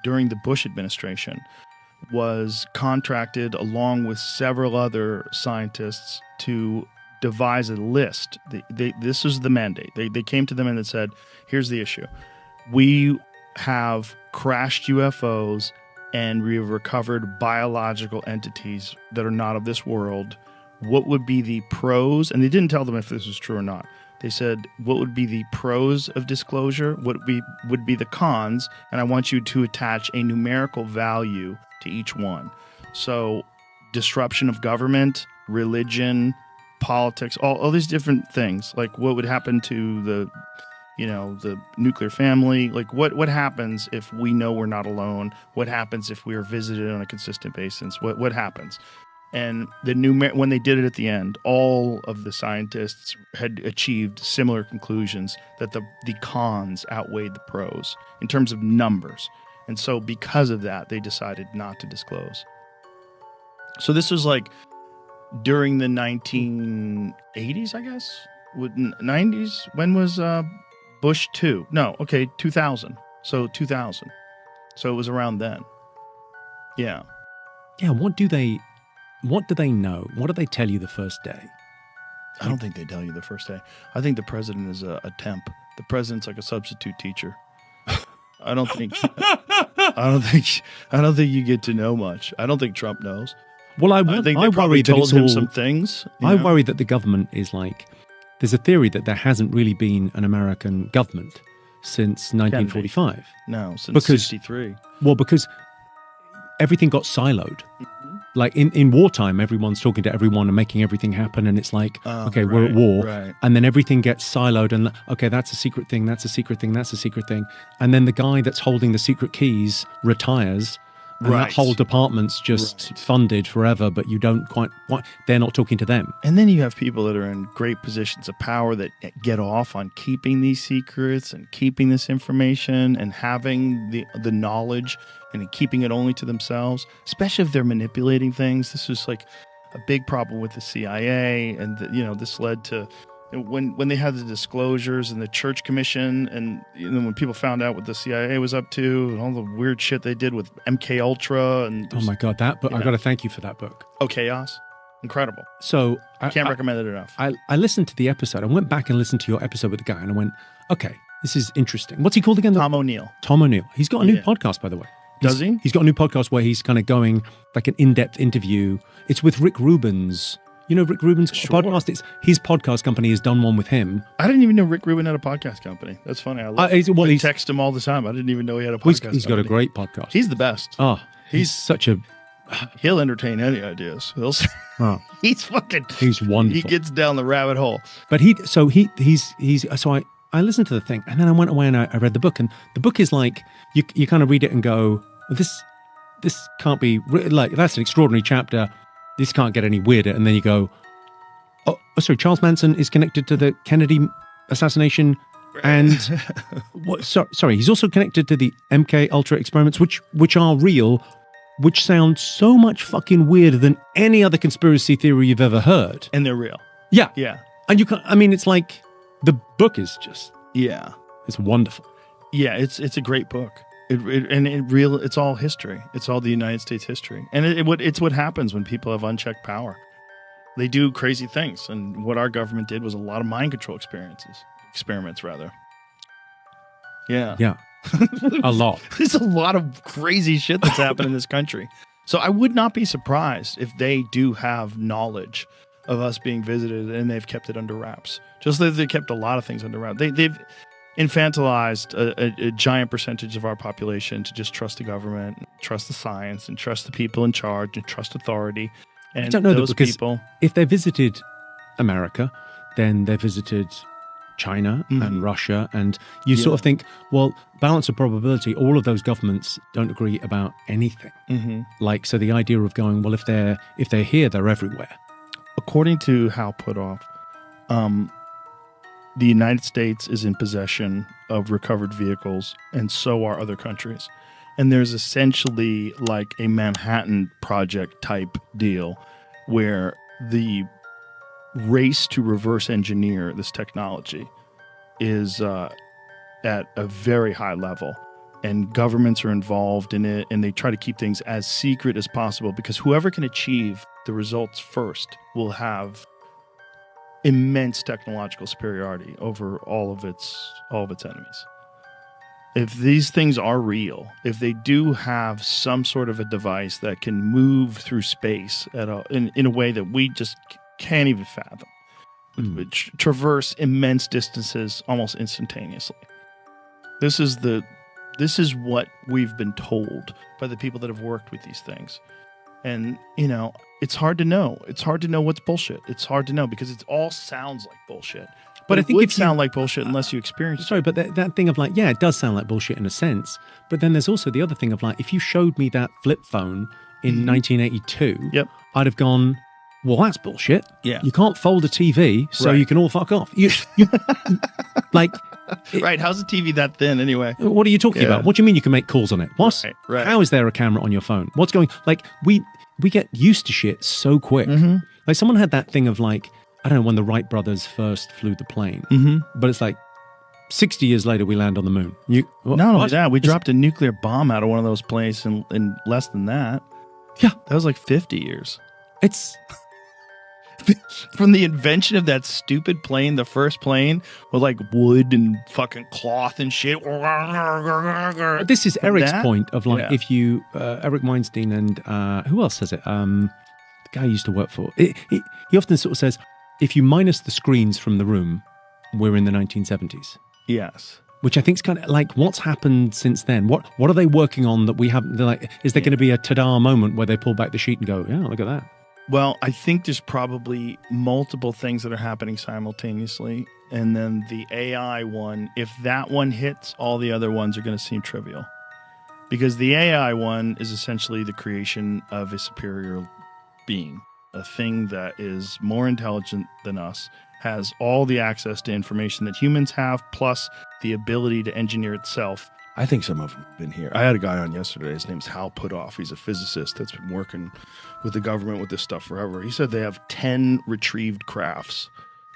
during the Bush administration, was contracted along with several other scientists to devise a list. This was the mandate. They came to them and said, here's the issue. We have crashed UFOs and we have recovered biological entities that are not of this world. What would be the pros? And they didn't tell them if this was true or not. They said, what would be the pros of disclosure? What would be the cons? And I want you to attach a numerical value to each one. So disruption of government, religion, politics, all these different things. Like what would happen to the nuclear family? Like what happens if we know we're not alone? What happens if we are visited on a consistent basis? What happens? And when they did it at the end, all of the scientists had achieved similar conclusions that the cons outweighed the pros in terms of numbers. And so because of that, they decided not to disclose. So this was like during the 1980s, I guess? 90s? When was Bush 2? No, okay, 2000. So 2000. So it was around then. Yeah. Yeah, what do they know? What do they tell you the first day? I don't think they tell you the first day. I think the president is a temp. The president's like a substitute teacher. I don't think you get to know much. I don't think Trump knows. Well, I think they worry probably that told it's him all, some things. I worry that the government is like, there's a theory that there hasn't really been an American government since 1945. No, since 63. Well, because everything got siloed. Mm-hmm. Like in wartime, everyone's talking to everyone and making everything happen. And it's like, okay, we're at war. Right. And then everything gets siloed and, okay, that's a secret thing, that's a secret thing, that's a secret thing. And then the guy that's holding the secret keys retires. And that whole department's just funded forever, but you don't quite, they're not talking to them. And then you have people that are in great positions of power that get off on keeping these secrets and keeping this information and having the knowledge and keeping it only to themselves, especially if they're manipulating things. This was like a big problem with the CIA, and this led to when they had the disclosures and the Church Commission, and when people found out what the CIA was up to and all the weird shit they did with MK Ultra, and oh my God, that book! I got to thank you for that book. Oh, Chaos, incredible. So I can't recommend it enough. I listened to the episode. I went back and listened to your episode with the guy, and I went, okay, this is interesting. What's he called again? Tom O'Neill. Tom O'Neill. He's got a new podcast, by the way. Does he? He's got a new podcast where he's kind of going like an in-depth interview. It's with Rick Rubin's. You know Rick Rubin's podcast? It's his podcast company has done one with him. I didn't even know Rick Rubin had a podcast company. That's funny. I text him all the time. I didn't even know he had a podcast He's got a great podcast. He's the best. Oh, he's such a... He'll entertain any ideas. He's wonderful. He gets down the rabbit hole. But so I listened to the thing, and then I went away and I read the book, and the book is like, you kind of read it and go, well, this can't be, like, that's an extraordinary chapter. This can't get any weirder. And then you go, oh, sorry, Charles Manson is connected to the Kennedy assassination. And sorry, he's also connected to the MK Ultra experiments, which are real, which sound so much fucking weirder than any other conspiracy theory you've ever heard. And they're real. Yeah. Yeah. And it's like, the book is just... Yeah. It's wonderful. Yeah, it's a great book. It's all history. It's all the United States history. And it's what happens when people have unchecked power. They do crazy things. And what our government did was a lot of mind control experiments rather. Yeah. Yeah. A lot. There's a lot of crazy shit that's happened in this country. So I would not be surprised if they do have knowledge of us being visited and they've kept it under wraps. Just like they kept a lot of things under wraps. They've infantilized a giant percentage of our population to just trust the government, trust the science, and trust the people in charge, and trust authority. And I don't know those that, because people, if they visited America, then they visited China and Russia, and you sort of think, well, balance of probability, all of those governments don't agree about anything. Mm-hmm. Like, so the idea of going, well, if they're here, they're everywhere. According to Hal Puthoff, the United States is in possession of recovered vehicles, and so are other countries. And there's essentially like a Manhattan Project type deal where the race to reverse engineer this technology is at a very high level. and governments are involved in it, and they try to keep things as secret as possible, because whoever can achieve the results first will have immense technological superiority over all of its enemies. If these things are real, if they do have some sort of a device that can move through space in a way that we just can't even fathom, which traverse immense distances almost instantaneously. This is what we've been told by the people that have worked with these things. And, it's hard to know. It's hard to know what's bullshit. It's hard to know because it all sounds like bullshit. But I think it would sound like bullshit unless you experience it. Sorry, but that thing of like, yeah, it does sound like bullshit in a sense. But then there's also the other thing of like, if you showed me that flip phone in 1982, I'd have gone, well, that's bullshit. Yeah. You can't fold a TV, so Right. you can all fuck off. Like, Right. How's the TV that thin anyway? what are you talking about? What do you mean you can make calls on it? What? Right. How is there a camera on your phone? What's going? Like, we get used to shit so quick. Like, someone had that thing of like, I don't know when the Wright brothers first flew the plane, but it's like 60 years later we land on the moon. Not only that, we dropped a nuclear bomb out of one of those planes in less than that. Yeah. That was like 50 years. It's From the invention of that stupid plane, the first plane with like wood and fucking cloth and shit. this is Eric's that? point of like, Yeah. if you Eric Weinstein and who else says it? The guy I used to work for. He often sort of says, if you minus the screens from the room, we're in the 1970s. Yes. Which I think is kind of like, what's happened since then? What are they working on that we haven't? They're like, is there going to be a ta-da moment where they pull back the sheet and go, yeah, look at that? Well, I think there's probably multiple things that are happening simultaneously. And then the AI one, if that one hits, all the other ones are going to seem trivial. Because the AI one is essentially the creation of a superior being, a thing that is more intelligent than us, has all the access to information that humans have, plus the ability to engineer itself. I think some of them have been here. I had a guy on yesterday. His name's Hal Putoff. He's a physicist that's been working with the government with this stuff forever. He said they have 10 retrieved crafts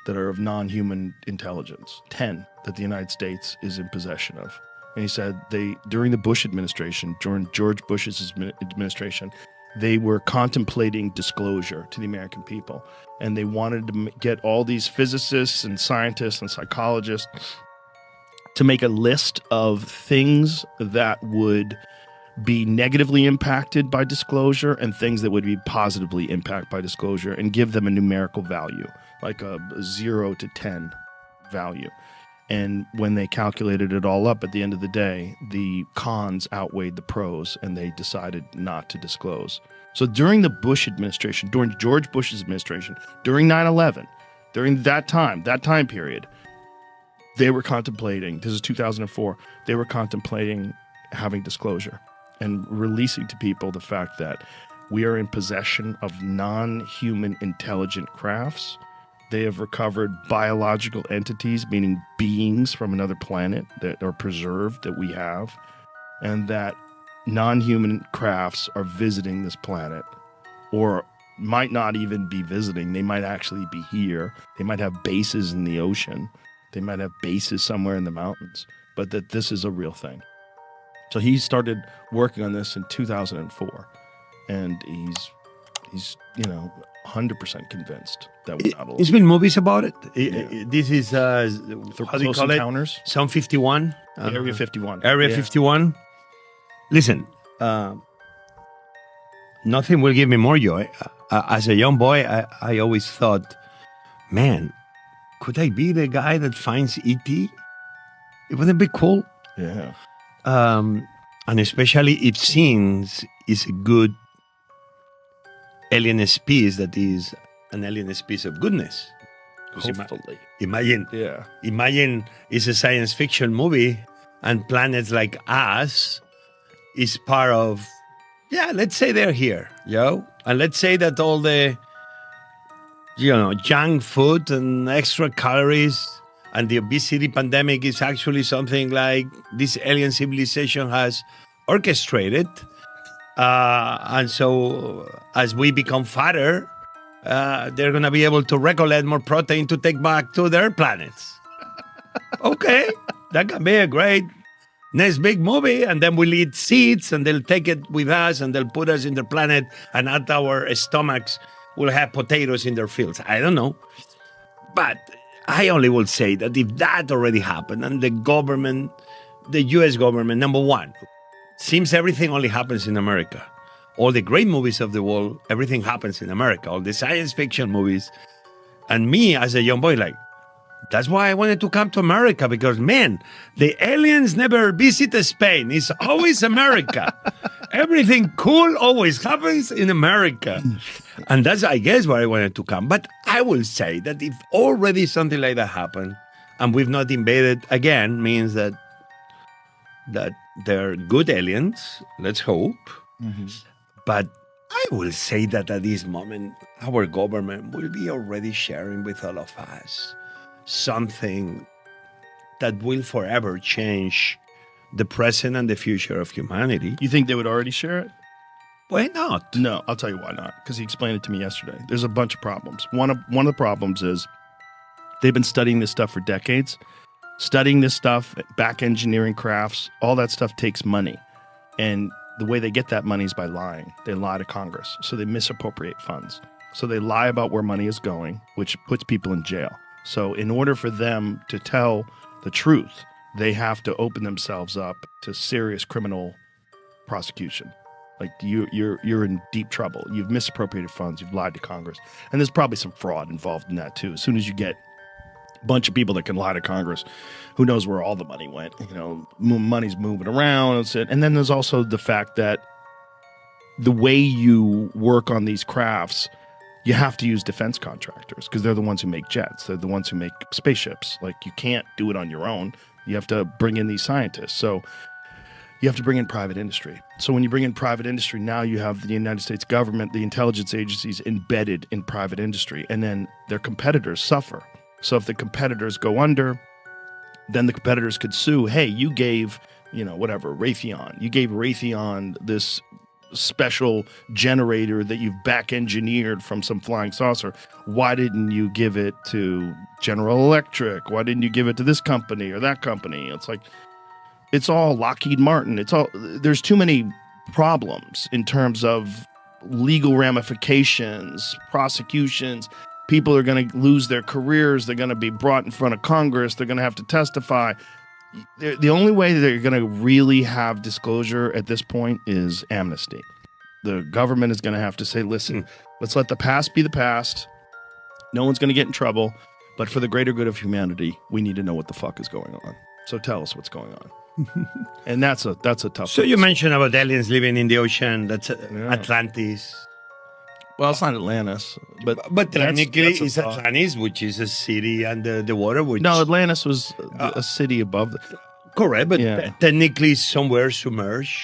that are of non-human intelligence. 10 that the United States is in possession of. And he said during the Bush administration, during George Bush's administration, they were contemplating disclosure to the American people. And they wanted to get all these physicists and scientists and psychologists to make a list of things that would be negatively impacted by disclosure and things that would be positively impacted by disclosure, and give them a numerical value, like a 0 to 10 value. And when they calculated it all up at the end of the day, the cons outweighed the pros, and they decided not to disclose. So during the Bush administration, during George Bush's administration, during 9/11, during that time period, they were contemplating, this is 2004, they were contemplating having disclosure and releasing to people the fact that we are in possession of non-human intelligent crafts. They have recovered biological entities, meaning beings from another planet that are preserved that we have, and that non-human crafts are visiting this planet, or might not even be visiting. They might actually be here. They might have bases in the ocean. They might have bases somewhere in the mountains, but that this is a real thing. So he started working on this in 2004, and he's 100% convinced that we're not alone. There's been movies about it. Yeah. This is how do you Close call it? Encounters? Zone 51. Area 51. Area Yeah. 51. Listen, nothing will give me more joy. As a young boy, I always thought, man, could I be the guy that finds E.T.? It wouldn't be cool. Yeah. And especially if scenes is a good alien species that is an alien species of goodness. 'Cause Hopefully. Imagine it's a science fiction movie and planets like us is part of, let's say they're here, and let's say that all the, junk food and extra calories and the obesity pandemic is actually something like this alien civilization has orchestrated. And so as we become fatter, they're going to be able to recollect more protein to take back to their planets. Okay, that can be a great next big movie, and then we'll eat seeds, and they'll take it with us, and they'll put us in the planet, and at our stomachs, we'll have potatoes in their fields. I don't know. But I only will say that if that already happened, and the government, the U.S. government, number one, seems everything only happens in America. All the great movies of the world, everything happens in America. All the science fiction movies. And me, as a young boy, like, that's why I wanted to come to America, because, man, the aliens never visit Spain. It's always America. Everything cool always happens in America. And that's, I guess, why I wanted to come. But I will say that if already something like that happened, and we've not invaded again, means that they're good aliens, let's hope. Mm-hmm. But I will say that at this moment, our government will be already sharing with all of us something that will forever change the present and the future of humanity. You think they would already share it? Why not? No, I'll tell you why not. Because he explained it to me yesterday. There's a bunch of problems. One of the problems is they've been studying this stuff for decades. Studying this stuff, back engineering crafts, all that stuff takes money. And the way they get that money is by lying. They lie to Congress. So they misappropriate funds. So they lie about where money is going, which puts people in jail. So in order for them to tell the truth, they have to open themselves up to serious criminal prosecution. Like you're in deep trouble. You've misappropriated funds. You've lied to Congress. And there's probably some fraud involved in that too. As soon as you get a bunch of people that can lie to Congress, who knows where all the money went? You know, money's moving around. And then there's also the fact that the way you work on these crafts, you have to use defense contractors because they're the ones who make jets. They're the ones who make spaceships. Like, you can't do it on your own. You have to bring in these scientists. So you have to bring in private industry. So when you bring in private industry, now you have the United States government, the intelligence agencies embedded in private industry, and then their competitors suffer. So if the competitors go under, then the competitors could sue. Hey, you gave, Raytheon. You gave Raytheon this special generator that you've back engineered from some flying saucer. Why didn't you give it to General Electric? Why didn't you give it to this company or that company? It's like, it's all Lockheed Martin. There's too many problems in terms of legal ramifications, prosecutions. People are going to lose their careers. They're going to be brought in front of Congress. They're going to have to testify. The only way that they're going to really have disclosure at this point is amnesty. The government is going to have to say, listen, let's let the past be the past. No one's going to get in trouble. But for the greater good of humanity, we need to know what the fuck is going on. So tell us what's going on. And that's a tough So one. you mentioned about aliens living in the ocean. That's Atlantis. Well, it's not Atlantis, But technically, that's a it's thought. Atlantis, which is a city under the water. Which No, Atlantis was a city above. correct, but Yeah. technically somewhere submerged,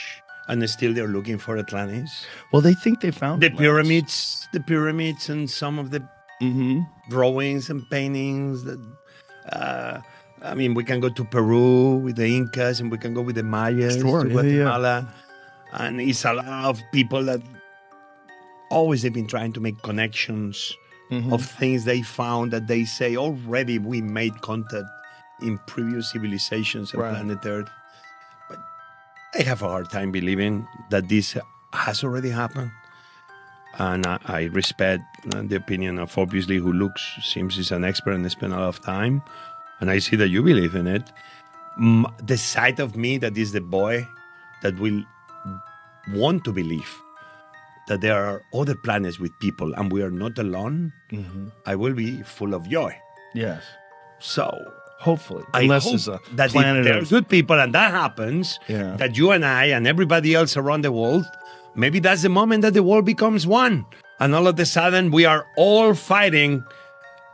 and still they're looking for Atlantis. Well, they think they found The Atlantis. pyramids, and some of the Mm-hmm. drawings and paintings. We can go to Peru with the Incas, and we can go with the Mayas Sure, to yeah, Guatemala, and it's a lot of people that always they've been trying to make connections Mm-hmm. of things they found that they say already we made contact in previous civilizations of Right. planet Earth. But I have a hard time believing that this has already happened. And I respect the opinion of obviously who seems he's an expert and spent a lot of time. And I see that you believe in it. The side of me that is the boy that will want to believe that there are other planets with people and we are not alone, Mm-hmm. I will be full of joy. Yes. So Hopefully. I Unless hope it's a that if planet there are of... good people and that happens, Yeah. that you and I and everybody else around the world, maybe that's the moment that the world becomes one. And all of a sudden we are all fighting.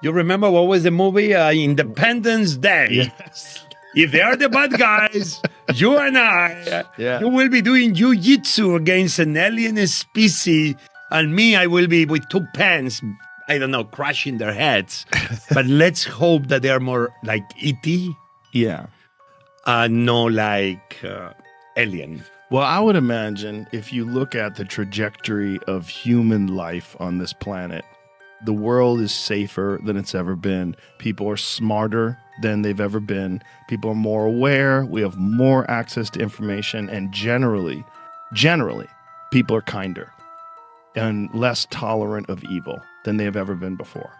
You remember what was the movie? Independence Day. Yes. If they are the bad guys, you and I, Yeah. you will be doing jiu-jitsu against an alien species, and me, I will be with two pens, I don't know, crushing their heads. But let's hope that they are more like E.T., Yeah. no like alien. Well, I would imagine if you look at the trajectory of human life on this planet, the world is safer than it's ever been. People are smarter than they've ever been. People are more aware. We have more access to information, and generally, people are kinder and less tolerant of evil than they have ever been before.